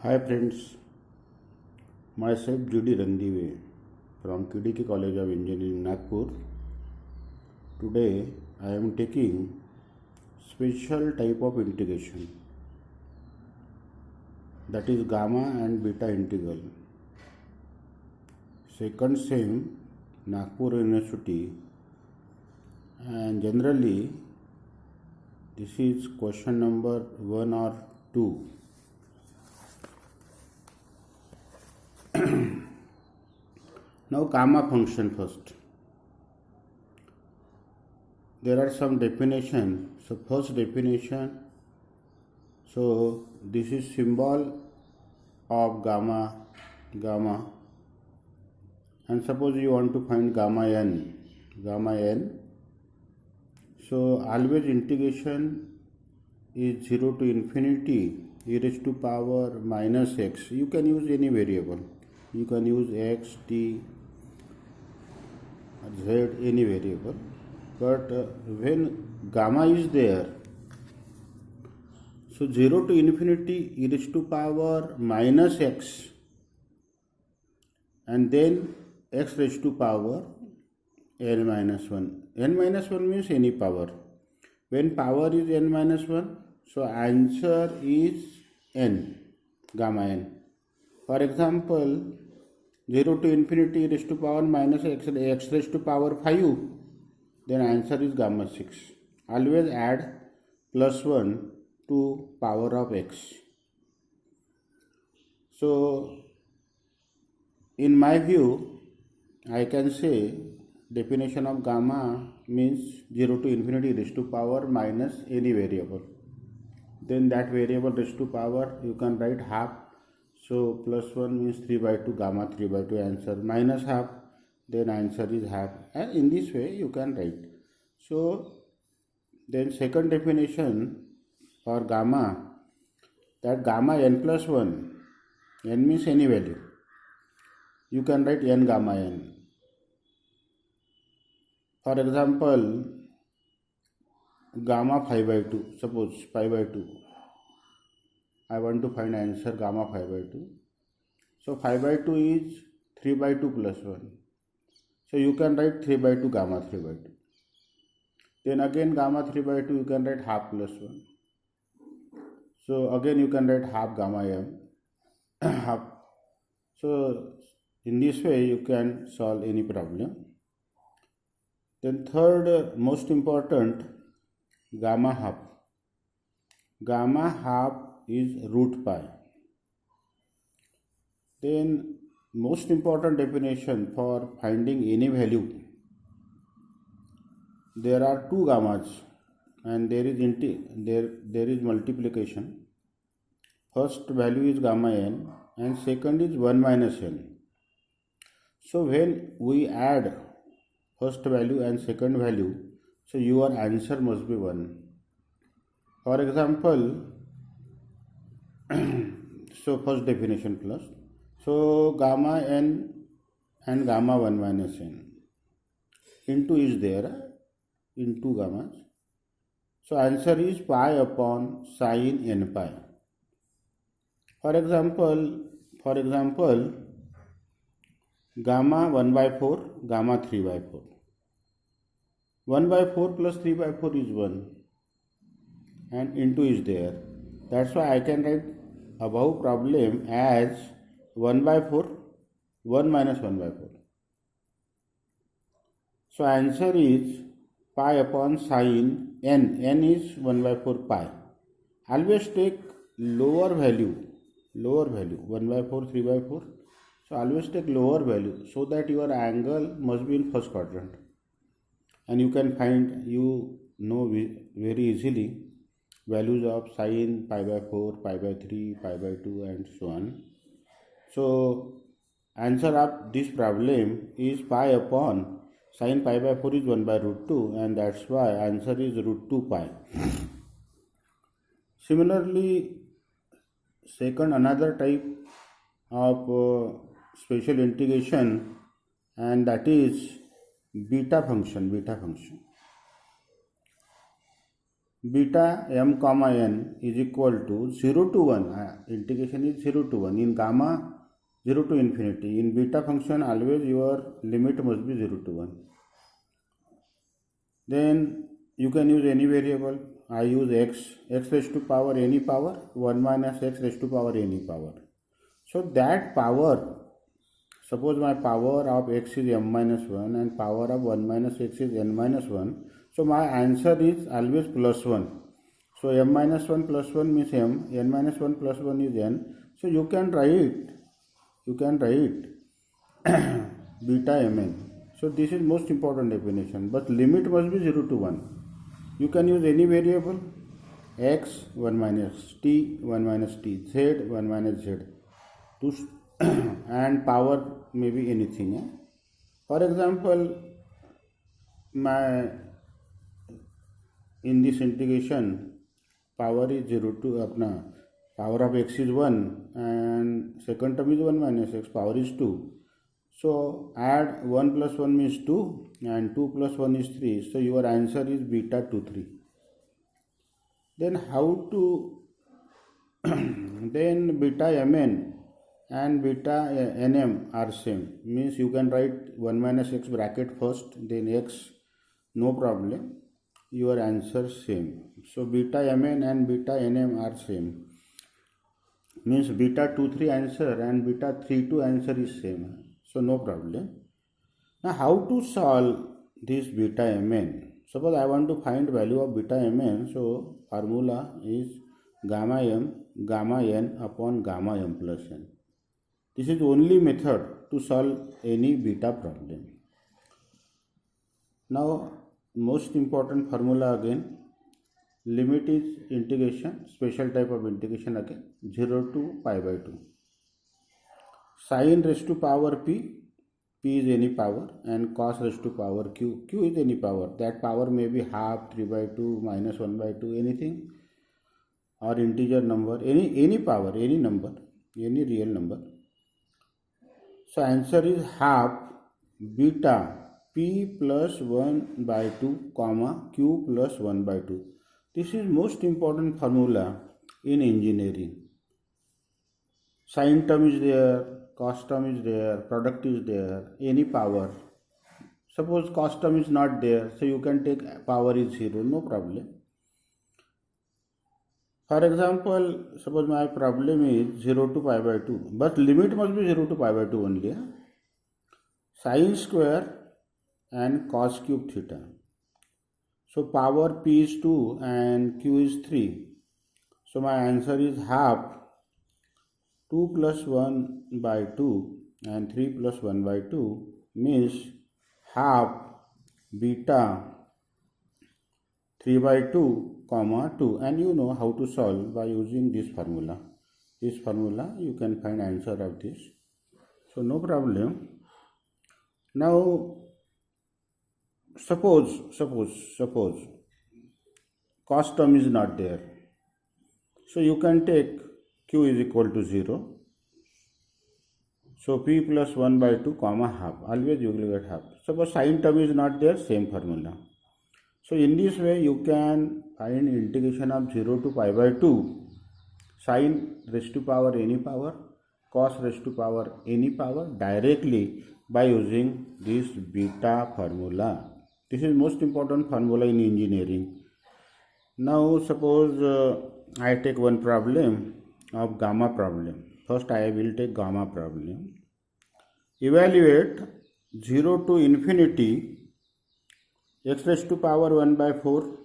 Hi friends, myself Judy Randive from KDK College of Engineering, Nagpur. Today I am taking special type of integration, that is gamma and beta integral. Second sem, Nagpur University, and generally this is question number 1 or 2. Now gamma function first. There are some definition. So first definition, so this is symbol of gamma, and suppose you want to find gamma n. So always integration is 0 to infinity e raised to power minus x. You can use any variable. You can use x, t, z, any variable. But when gamma is there, so 0 to infinity e raised to power minus x, and then x raised to power n minus 1. N minus 1 means any power. When power is n minus 1, so answer is n, gamma n. For example, 0 to infinity e raised to power minus x raised to power 5, then answer is gamma 6. Always add plus 1 to power of x. So, in my view, I can say definition of gamma means 0 to infinity raised to power minus any variable. Then that variable raised to power, you can write half. So plus 1 means 3 by 2, gamma 3 by 2 answer, minus half, then answer is half. And in this way you can write. So then second definition for gamma, that gamma n plus 1, n means any value. You can write n gamma n. For example, gamma 5 by 2, suppose 5 by 2. I want to find answer gamma 5 by 2. So 5 by 2 is 3 by 2 plus 1. So you can write 3 by 2 gamma 3 by 2. Then again gamma 3 by 2 you can write half plus 1. So again you can write half gamma m. half. So in this way you can solve any problem. Then third most important, gamma half. Gamma half is root pi. Then most important definition for finding any value, there are two gammas and there is multiplication. First value is gamma n and second is 1 minus n. So when we add first value and second value, so your answer must be 1. For example, so first definition plus, so gamma n and gamma 1 minus n, into is there, into gammas. So answer is pi upon sin n pi. For example, gamma 1 by 4, gamma 3 by 4. 1 by 4 plus 3 by 4 is 1, and into is there. That's why I can write above problem as 1 by 4, 1 minus 1 by 4. So answer is pi upon sin n is 1 by 4 pi. Always take lower value, 1 by 4, 3 by 4. So always take lower value so that your angle must be in first quadrant. And you can find, very easily values of sin pi by 4, pi by 3, pi by 2 and so on. So answer of this problem is pi upon sin pi by 4 is 1 by root 2, and that's why answer is root 2 pi. Similarly, second another type of special integration, and that is beta function. beta m comma n is equal to 0 to 1. Integration is 0 to 1. In gamma, 0 to infinity. In beta function, always your limit must be 0 to 1. Then you can use any variable. I use x raised to power any power, 1 minus x raised to power any power. So that power, suppose my power of x is m minus 1 and power of 1 minus x is n minus 1. So my answer is always plus 1. So m minus 1 plus 1 means m, n minus 1 plus 1 is n. So you can write beta mn. So this is most important definition, but limit must be 0 to 1. You can use any variable, x 1 minus t, 1 minus t, z 1 minus z, and power may be anything. For example, in this integration, power is 0 to apna power of x is 1 and second term is 1 minus x, power is 2. So add 1 plus 1 means 2 and 2 plus 1 is 3. So your answer is beta 2 3. Then how to then beta mn and beta nm are same, means you can write 1 minus x bracket first, then x, no problem, your answer same. So beta mn and beta nm are same, means beta 2 3 answer and beta 3 2 answer is same. So no problem. Now how to solve this beta mn? Suppose I want to find value of beta mn, so formula is gamma m gamma n upon gamma m plus n. This is only method to solve any beta problem. Now most important formula again, limit is integration, special type of integration again, 0 to pi by 2. Sin raised to power p, p is any power, and cos raised to power q, q is any power. That power may be half, 3 by 2, minus 1 by 2, anything, or integer number, any power, any number, any real number. So answer is half beta p plus 1 by 2 comma q plus 1 by 2. This is most important formula in engineering. Sin term is there, cos term is there, product is there, any power. Suppose cos term is not there, so you can take power is 0, no problem. For example, suppose my problem is 0 to pi by 2, but limit must be 0 to pi by 2 only. Sin square and cos cube theta. So power p is 2 and q is 3. So my answer is half 2 plus 1 by 2 and 3 plus 1 by 2 means half beta 3 by 2 comma 2, and you know how to solve by using this formula. This formula you can find answer of this. So no problem. Now suppose cos term is not there. So you can take q is equal to 0. So p plus 1 by 2 comma half. Always you will get half. Suppose sin term is not there, same formula. So in this way you can find integration of 0 to pi by 2, sin raised to power any power, cos raised to power any power directly by using this beta formula. This is most important formula in engineering. Now suppose I take one problem of gamma problem. First I will take gamma problem. Evaluate 0 to infinity x raised to power 1 by 4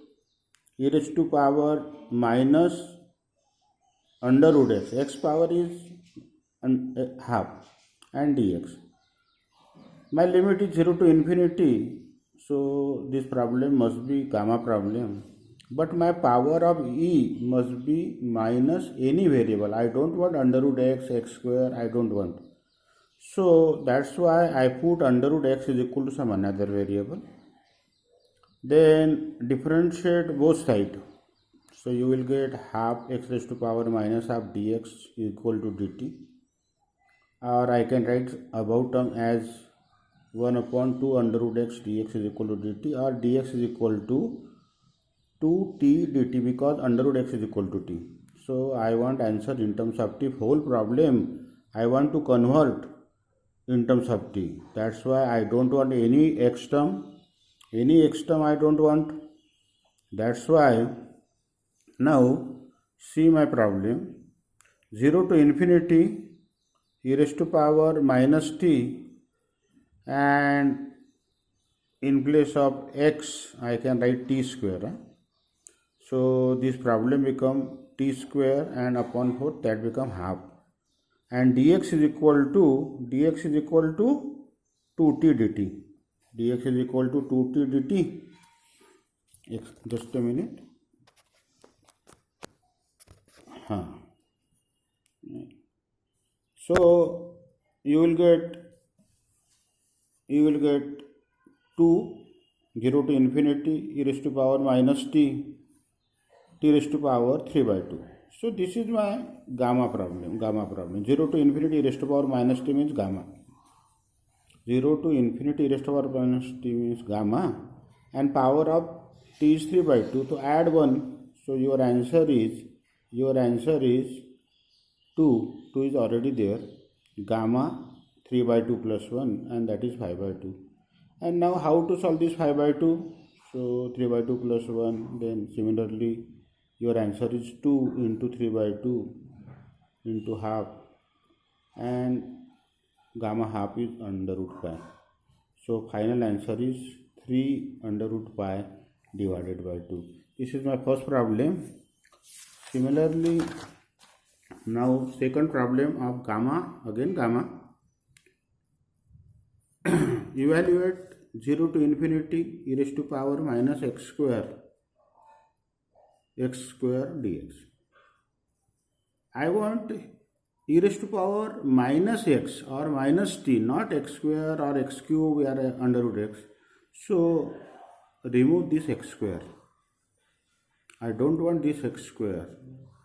e raised to power minus under root x power is half and dx. My limit is 0 to infinity, so this problem must be gamma problem. But my power of e must be minus any variable. I don't want under root x square, I don't want. So that's why I put under root x is equal to some another variable. Then differentiate both sides. So you will get half x raised to power minus half dx equal to dt. Or I can write above term as 1 upon 2 under root x dx is equal to dt, or dx is equal to 2 2t dt because under root x is equal to t. So I want answer in terms of t. Whole problem I want to convert in terms of t. That's why I don't want any x term. Any x term I don't want. That's why now see my problem. 0 to infinity e raised to power minus t, and in place of x I can write t square. So this problem become t square, and upon 4 that become half, and dx is equal to 2t dt. Dx is equal to 2t dt. Just a minute. So you will get 2 0 to infinity e raised to power minus t raised to power 3 by 2. So this is my gamma problem. 0 to infinity e raised to power minus t means gamma. 0 to infinity e raised to power minus t means gamma, and power of t is 3 by 2. So add 1. So your answer is 2. 2 is already there. Gamma 3 by 2 plus 1, and that is 5 by 2. And now how to solve this 5 by 2? So 3 by 2 plus 1, then similarly your answer is 2 into 3 by 2 into half, and gamma half is under root pi. So final answer is 3 under root pi divided by 2. This is my first problem. Similarly, now second problem of gamma, again gamma. Evaluate 0 to infinity e raised to power minus x square dx. I want e raised to power minus x or minus t, not x square or x cube or under root x. So remove this x square. I don't want this x square.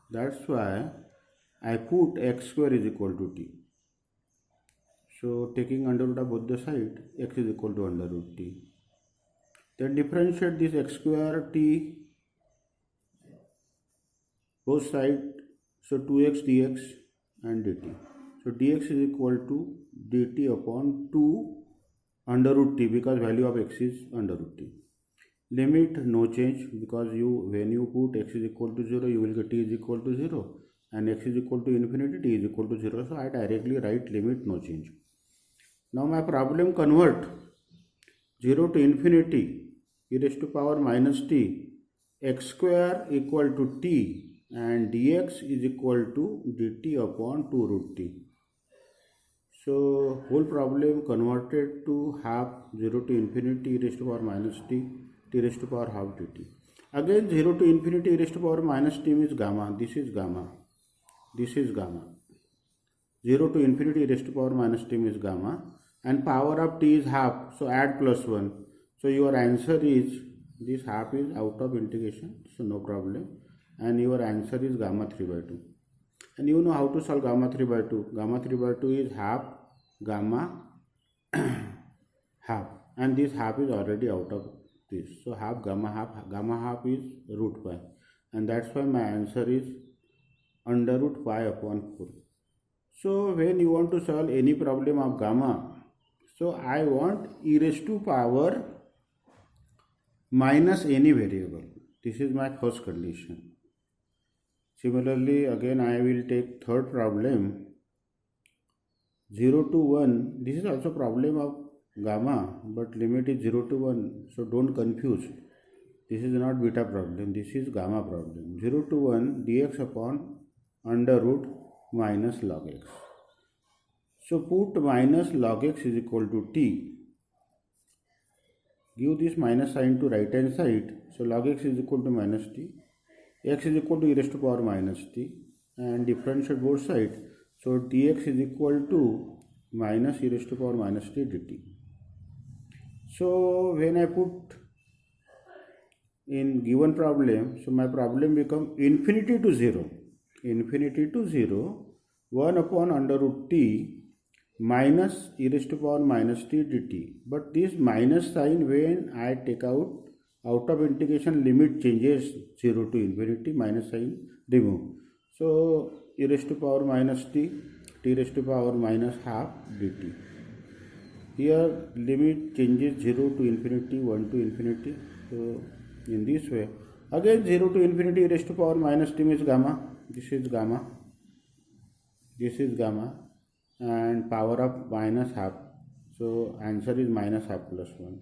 That's why I put x square is equal to t. So taking under root of both the side, x is equal to under root t. Then differentiate this x square t both side. So 2x dx and dt. So dx is equal to dt upon 2 under root t, because value of x is under root t. Limit no change, because when you put x is equal to 0, you will get t is equal to 0, and x is equal to infinity, t is equal to 0. So I directly write limit no change. Now my problem convert 0 to infinity e raised to power minus t, x square equal to t, and dx is equal to dt upon 2 root t. So whole problem converted to half 0 to infinity e raised to power minus t raised to power half dt. Again 0 to infinity e raised to power minus t means gamma. This is gamma. 0 to infinity e raised to power minus t means gamma, and power of t is half. So add plus 1. So your answer is, this half is out of integration, so no problem, and your answer is gamma 3 by 2. And you know how to solve gamma 3 by 2. Gamma 3 by 2 is half gamma half, and this half is already out of this. So half gamma half is root pi, and that's why my answer is under root pi upon 4. So when you want to solve any problem of gamma, so I want e raised to power minus any variable. This is my first condition. Similarly, again I will take third problem, 0 to 1. This is also problem of gamma, but limit is 0 to 1. So don't confuse. This is not beta problem. This is gamma problem. 0 to 1 dx upon under root minus log x. So put minus log x is equal to t. Give this minus sign to right hand side. So log x is equal to minus t. X is equal to e raised to power minus t, and differentiate both sides. So dx is equal to minus e raised to power minus t dt. So when I put in given problem, so my problem become infinity to 0, 1 upon under root t minus e raised to power minus t dt. But this minus sign, when I take out out of integration limit changes 0 to infinity, minus sign remove. So e raised to power minus t, t raised to power minus half dt. Here limit changes 0 to infinity, 1 to infinity. So in this way, again 0 to infinity e raised to power minus t means gamma. This is gamma. This is gamma, and power of minus half. So answer is minus half plus 1.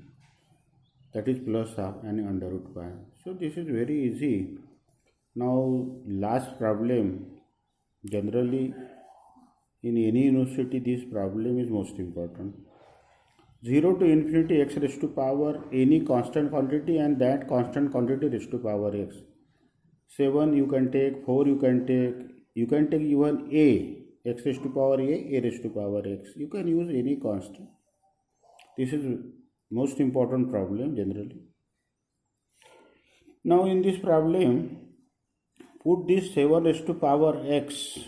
That is plus half and under root pi. So this is very easy. Now last problem. Generally in any university this problem is most important. 0 to infinity x raised to power any constant quantity and that constant quantity raised to power x. 7 you can take, 4 you can take even a, x raised to power a raised to power x. You can use any constant. This is most important problem generally. Now in this problem, put this 7 raised to power x.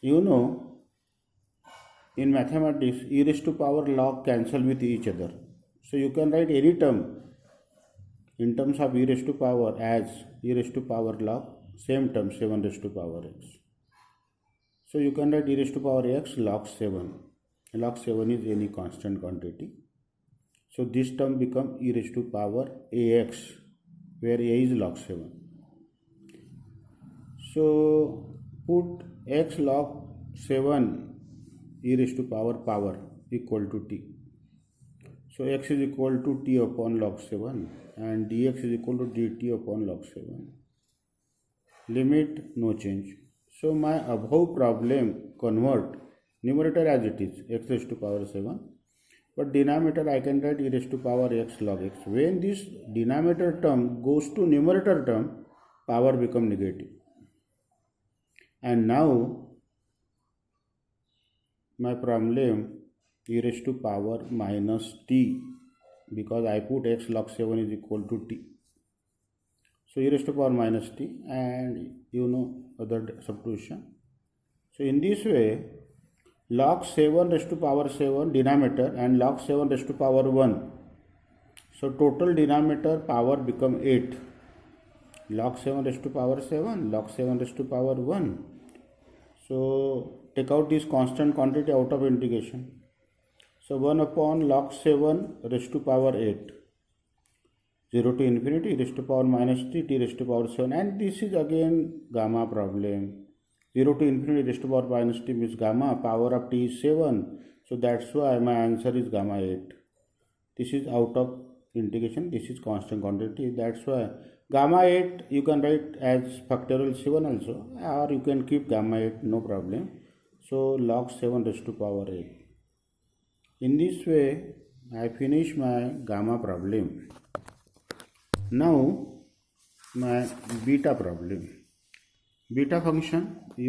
You know, in mathematics, e raised to power log cancel with each other. So you can write any term in terms of e raised to power as e raised to power log, same term 7 raised to power x. So you can write e raised to power x log 7. Log 7 is any constant quantity. So this term becomes e raised to power ax, where a is log 7. So put x log 7 e raised to power equal to t. So x is equal to t upon log 7 and dx is equal to dt upon log 7. Limit no change. So my above problem convert numerator as it is, x raised to power 7, but denominator I can write e raised to power x log x. When this denominator term goes to numerator term, power become negative. And now my problem e raised to power minus t, because I put x log 7 is equal to t. So e raised to power minus t, and you know other substitution. So in this way, log 7 raised to power 7 denominator and log 7 raised to power 1. So total denominator power become 8. Log 7 raised to power 7, log 7 raised to power 1. So take out this constant quantity out of integration. So 1 upon log 7 raised to power 8. 0 to infinity raised to power minus t, t raised to power 7. And this is again gamma problem. 0 to infinity raised to power minus t means gamma. Power of t is 7. So that's why my answer is gamma 8. This is out of integration. This is constant quantity. That's why gamma 8 you can write as factorial 7 also, or you can keep gamma 8, no problem. So log 7 raised to power 8. In this way, I finish my gamma problem. Now my beta problem. Beta function.